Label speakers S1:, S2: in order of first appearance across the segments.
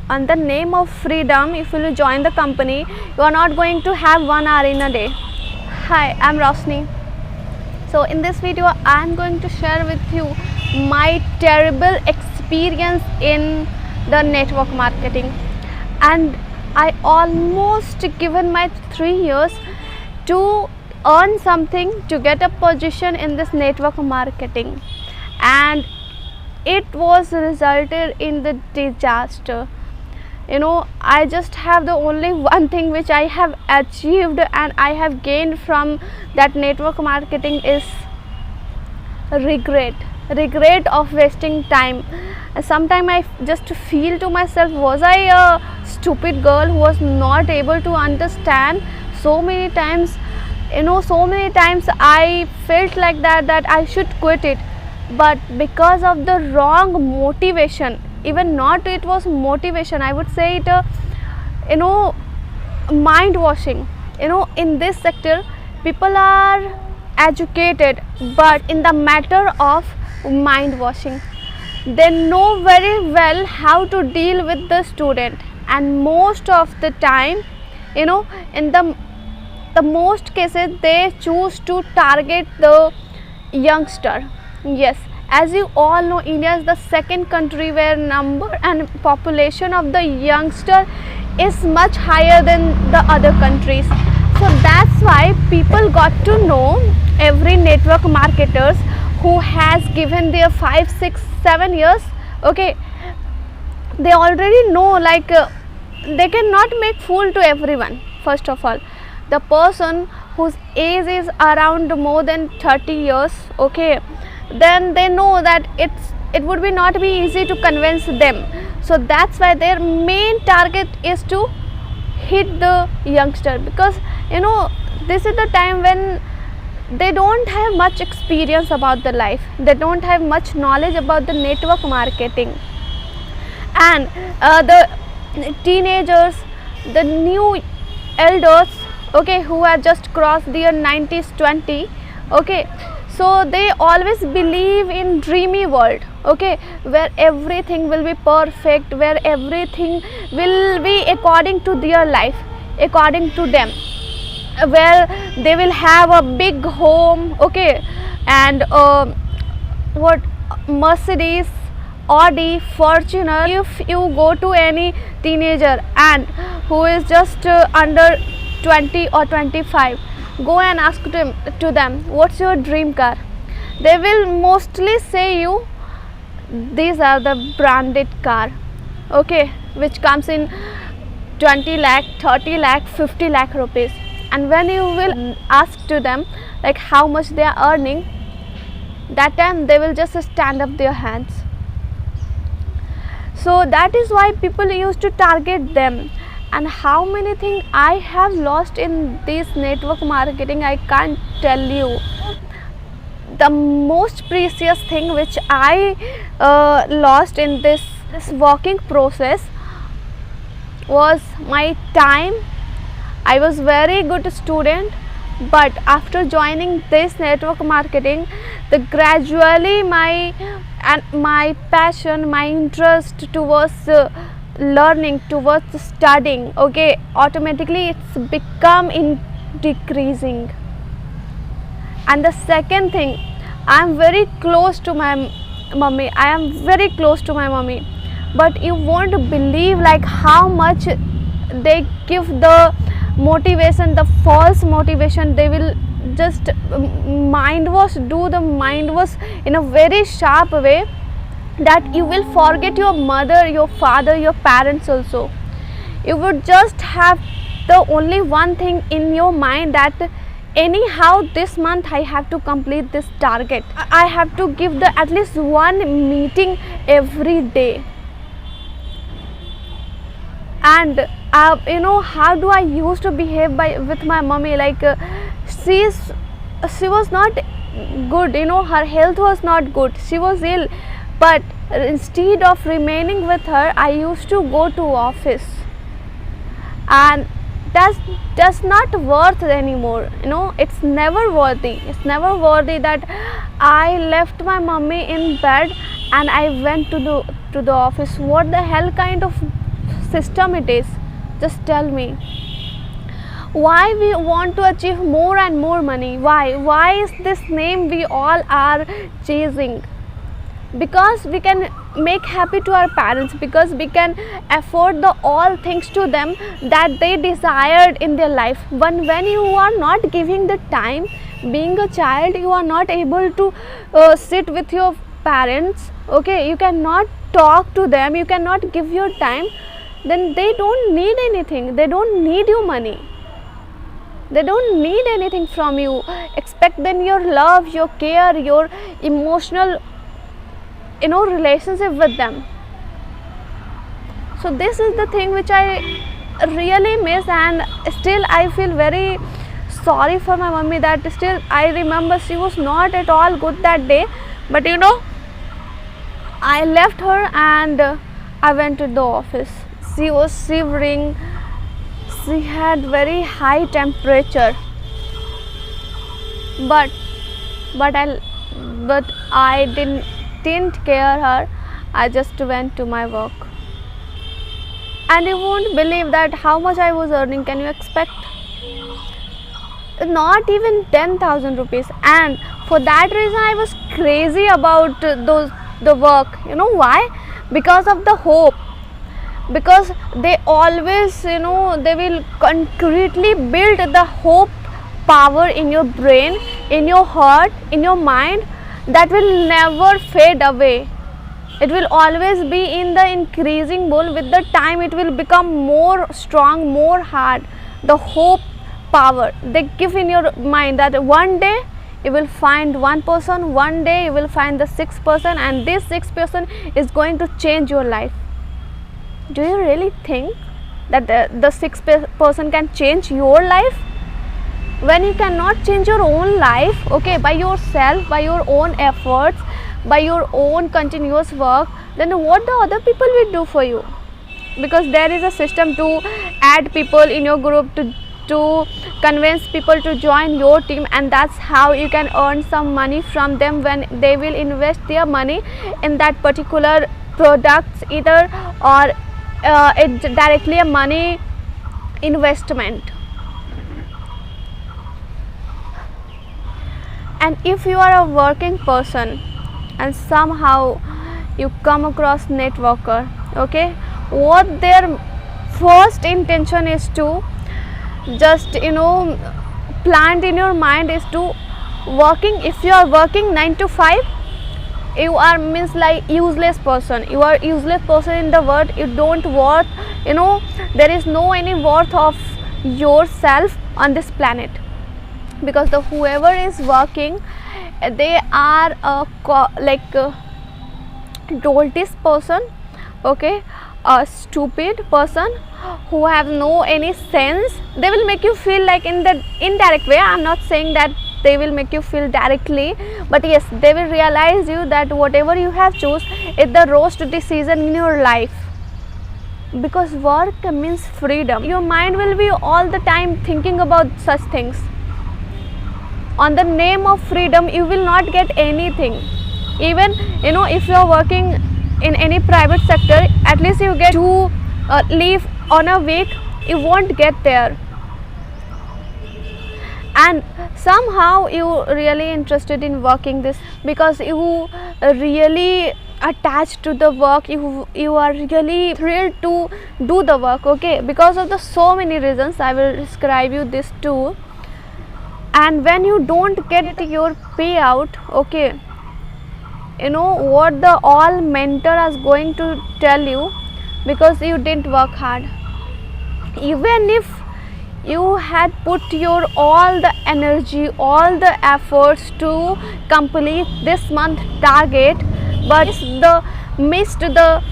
S1: on the name of freedom, if you will join the company, you are not going to have 1 hour in a day. Hi, I'm Rosni. So in this video I am going to share with you my terrible experience in the network marketing, and I almost given my 3 years to earn something, to get a position in this network marketing, and it was resulted in the disaster. I just have the only one thing which I have achieved and I have gained from that network marketing is regret of wasting time. Sometimes I just feel to myself, was I a stupid girl who was not able to understand? So many times I felt like that I should quit it, but because of the wrong motivation, even not it was motivation, I would say it mind washing. In this sector people are educated, but in the matter of mind washing, they know very well how to deal with the student, and most of the time, in the most cases they choose to target the youngster. Yes, as you all know, India is the second country where number and population of the youngster is much higher than the other countries. So that's why people got to know every network marketers who has given their 5, 6, 7 years. Okay, they already know, they cannot make fool to everyone. First of all, the person whose age is around more than 30 years, okay, then they know that it would be not be easy to convince them. So that's why their main target is to hit the youngster, because this is the time when they don't have much experience about the life, they don't have much knowledge about the network marketing, and the teenagers, the new elders, okay, who have just crossed their 90s 20, okay, so they always believe in dreamy world, okay, where everything will be perfect, where everything will be according to their life, according to them, where they will have a big home, okay, and what Mercedes, Audi, Fortuner. If you go to any teenager and who is just under 20 or 25, go and ask to them, what's your dream car? They will mostly say you, these are the branded car, okay, which comes in 20 lakh, 30 lakh, 50 lakh rupees. And when you will ask to them like how much they are earning, that time they will just stand up their hands. So that is why people used to target them. And how many things I have lost in this network marketing, I can't tell you. The most precious thing which I lost in this working process was my time. I was very good student, but after joining this network marketing, gradually my passion, my interest towards learning, towards studying, okay, automatically it's become in decreasing. And the second thing, I am very close to my mummy, but you won't believe like how much they give the motivation, the false motivation. They will just do the mind wash in a very sharp way, that you will forget your mother, your father, your parents also. You would just have the only one thing in your mind, that anyhow this month I have to complete this target, I have to give at least one meeting every day. And how do I used to behave with my mommy, she was not good, her health was not good, she was ill, but instead of remaining with her, I used to go to office, and that's not worth anymore. It's never worthy that I left my mummy in bed and I went to the office. What the hell kind of system it is? Just tell me. Why we want to achieve more and more money? Why is this name we all are chasing? Because we can make happy to our parents, because we can afford the all things to them that they desired in their life. When you are not giving the time, being a child, you are not able to sit with your parents, okay, you cannot talk to them, you cannot give your time, then they don't need anything, they don't need your money, they don't need anything from you. Expect then your love, your care, your emotional relationship with them. So this is the thing which I really miss, and still I feel very sorry for my mummy that still I remember she was not at all good that day. But I left her and I went to the office. She was shivering, she had very high temperature, but I didn't care her. I just went to my work, and you won't believe that how much I was earning. Can you expect? Not even 10,000 rupees. And for that reason I was crazy about the work. You know why? Because of the hope. Because they always they will concretely build the hope power in your brain, in your heart, in your mind, that will never fade away. It will always be in the increasing bowl. With the time it will become more strong, more hard. The hope power they give in your mind, that one day you will find one person, one day you will find the sixth person, and this sixth person is going to change your life. Do you really think that the sixth person can change your life? When you cannot change your own life, okay, by yourself, by your own efforts, by your own continuous work, then what the other people will do for you? Because there is a system to add people in your group, to convince people to join your team, and that's how you can earn some money from them when they will invest their money in that particular products, either or it's directly a money investment. And if you are a working person and somehow you come across networker, okay, what their first intention is to just plant in your mind is to working. If you are working 9 to 5, you are means like useless person. You are useless person in the world. You don't worth, there is no any worth of yourself on this planet. Because the whoever is working, they are a doltish person, okay, a stupid person who have no any sense. They will make you feel like in the indirect way. I am not saying that they will make you feel directly, but yes, they will realize you that whatever you have choose is the worst decision in your life. Because work means freedom. Your mind will be all the time thinking about such things. On the name of freedom, you will not get anything. Even if you are working in any private sector, at least you get 2 leave on a week, you won't get there. And somehow you really interested in working this, because you really attached to the work, you are really thrilled to do the work, okay, because of the so many reasons. I will describe you this too. And when you don't get your payout, okay, what the all mentor is going to tell you, because you didn't work hard. Even if you had put your all the energy, all the efforts to complete this month target, but missed the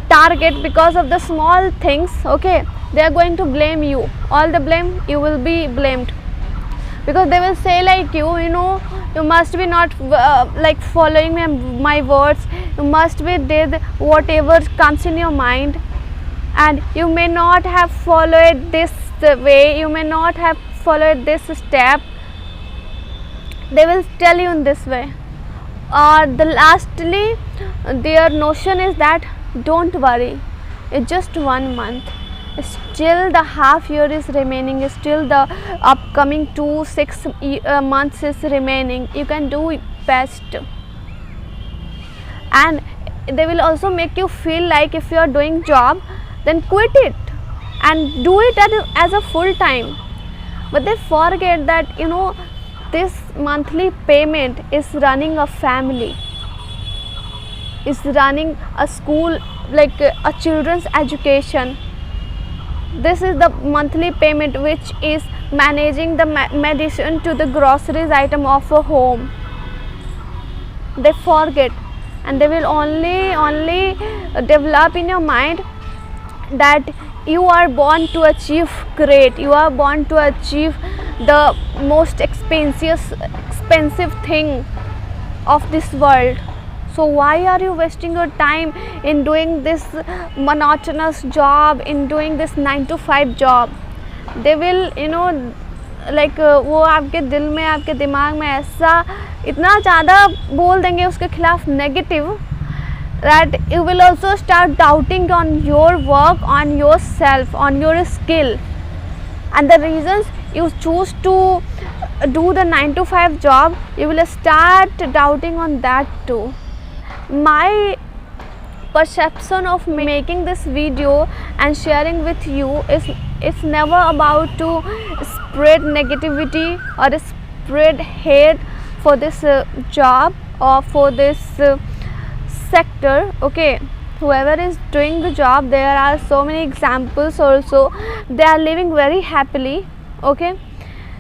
S1: target because of the small things, okay, they are going to blame you. All the blame, you will be blamed. Because they will say like you must be not like following my words, you must be did whatever comes in your mind, and you may not have followed this way, you may not have followed this step. They will tell you in this way. Or lastly, their notion is that don't worry, it's just 1 month. Still the half year is remaining, still the upcoming 2 6 months is remaining. You can do it best. And they will also make you feel like if you are doing job, then quit it and do it as a full time. But they forget that this monthly payment is running a family, is running a school, like a children's education. This is the monthly payment which is managing the medicine to the groceries item of a home. They forget, and they will only develop in your mind that you are born to achieve great, you are born to achieve the most expensive thing of this world. So why are you wasting your time in doing this monotonous job, in doing this 9 to 5 job? They will like वो आपके दिल में, आपके दिमाग में ऐसा इतना ज़्यादा बोल देंगे उसके खिलाफ negative, that you will also start doubting on your work, on yourself, on your skill. And the reasons you choose to do the 9 to 5 job, you will start doubting on that too. My perception of making this video and sharing with you is it's never about to spread negativity or spread hate for this job or for this sector. Okay, whoever is doing the job, there are so many examples also, they are living very happily. Okay,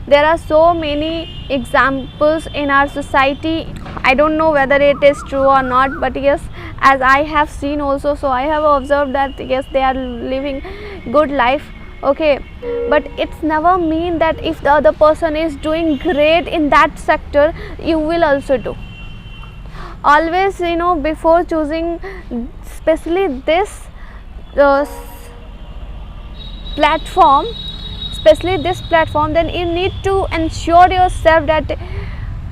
S1: there are so many examples in our society. I don't know whether it is true or not, but yes, as I have seen also, so I have observed that yes, they are living good life. Okay, but it's never mean that if the other person is doing great in that sector, you will also do. Always before choosing especially this platform, then you need to ensure yourself that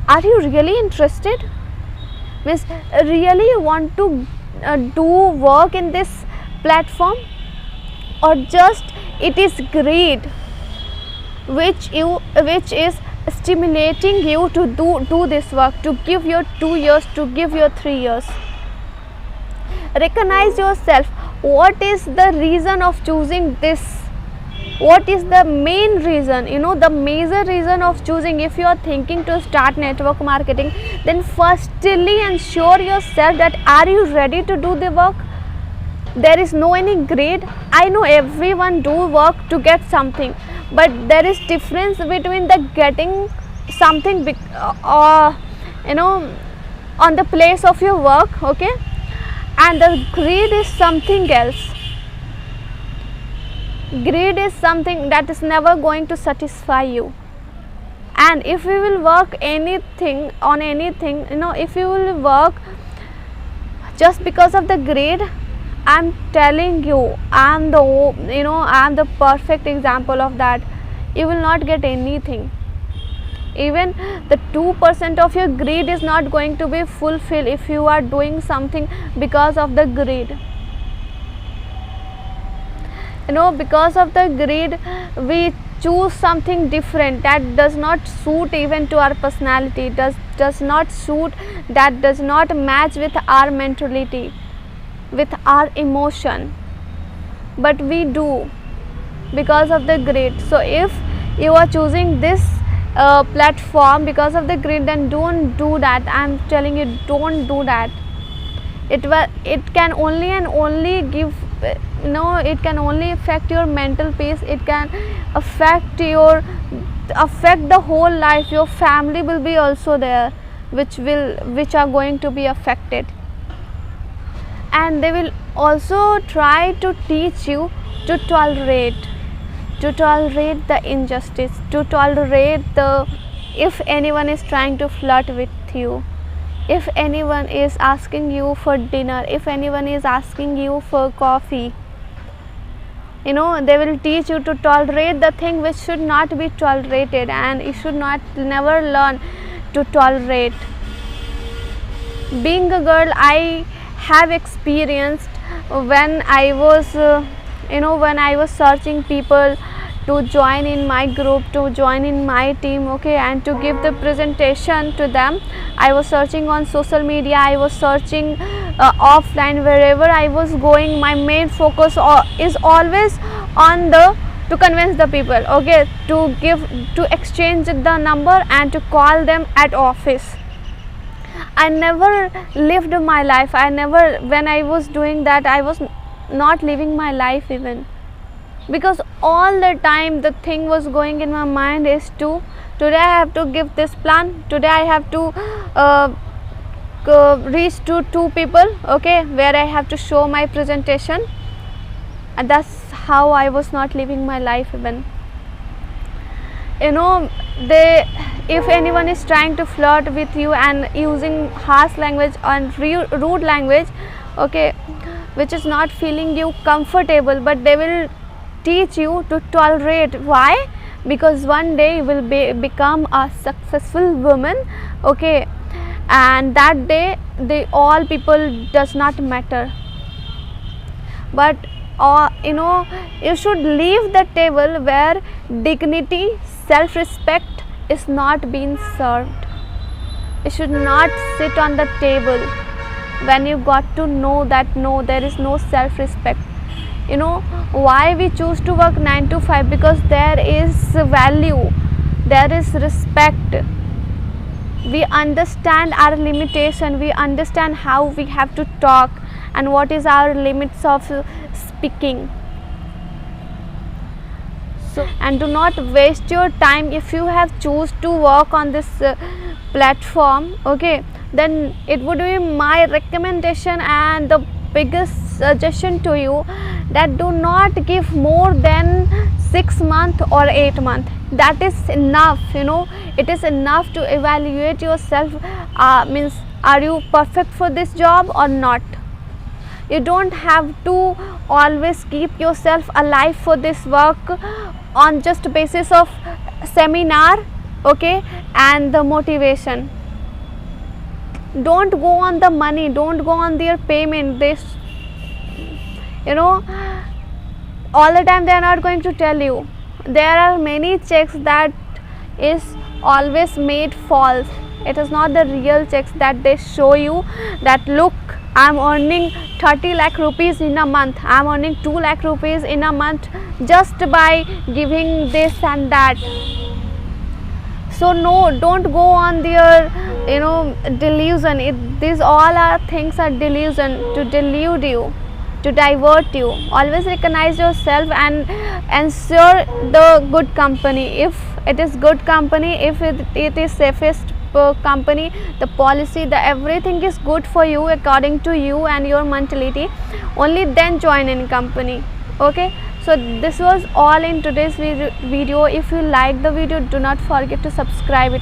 S1: are you really interested, means really you want to do work in this platform, or just it is greed which is stimulating you to do this work, to give your 2 years, to give your 3 years. Recognize yourself. What is the reason of choosing this? What is the main reason, the major reason of choosing? If you are thinking to start network marketing, then firstly ensure yourself that are you ready to do the work. There is no any grade. I know everyone do work to get something, but there is difference between the getting something on the place of your work, okay, and the greed is something else. Greed is something that is never going to satisfy you. And if you will work anything, if you will work just because of the greed, I'm telling you, I'm the perfect example of that. You will not get anything. Even the 2% of your greed is not going to be fulfilled if you are doing something because of the greed. Because of the greed, we choose something different that does not suit even to our personality, does not suit, that does not match with our mentality, with our emotion, but we do because of the greed. So if you are choosing this platform because of the greed, then don't do that. I'm telling you, don't do that. It can only and only give, it can only affect your mental peace. It can affect the whole life. Your family will be also there, which are going to be affected. And they will also try to teach you to tolerate the injustice, to tolerate if anyone is trying to flirt with you, if anyone is asking you for dinner, if anyone is asking you for coffee, they will teach you to tolerate the thing which should not be tolerated, and you should never learn to tolerate. Being a girl, I have experienced when I was when I was searching people to join in my group, to join in my team, okay, and to give the presentation to them, I was searching on social media, I was searching offline. Wherever I was going, my main focus is always on the to convince the people, okay, to exchange the number and to call them at office. I never lived my life. I never, when I was doing that, I was not living my life even, because all the time the thing was going in my mind is today I have to give this plan, today I have to reach to 2 people, okay, where I have to show my presentation, and that's how I was not living my life even. They, if anyone is trying to flirt with you and using harsh language and rude language, okay, which is not feeling you comfortable, but they will teach you to tolerate. Why? Because one day you will become a successful woman, okay, and that day all people does not matter. But you should leave the table where dignity, self-respect is not being served. You should not sit on the table when you got to know that no, there is no self-respect. Why we choose to work 9 to 5? Because there is value, there is respect. We understand our limitation, we understand how we have to talk and what is our limits of speaking. So, and do not waste your time. If you have choose to work on this platform, okay, then it would be my recommendation and the biggest suggestion to you that do not give more than 6 months or 8 months. That is enough. It is enough to evaluate yourself. Means, are you perfect for this job or not? You don't have to always keep yourself alive for this work on just basis of seminar, okay, and the motivation. Don't go on the money, don't go on their payment. All the time they are not going to tell you. There are many checks that is always made false. It is not the real checks that they show you that look, I am earning 30 lakh rupees in a month, I am earning 2 lakh rupees in a month just by giving this and that. So no, don't go on their delusion. These all are things are delusion to delude you, to divert you. Always recognize yourself and ensure the good company. If it is good company, if it is safest company, the policy, the everything is good for you according to you and your mentality, only then join any company, okay. So this was all in today's video. If you like the video, do not forget to subscribe it.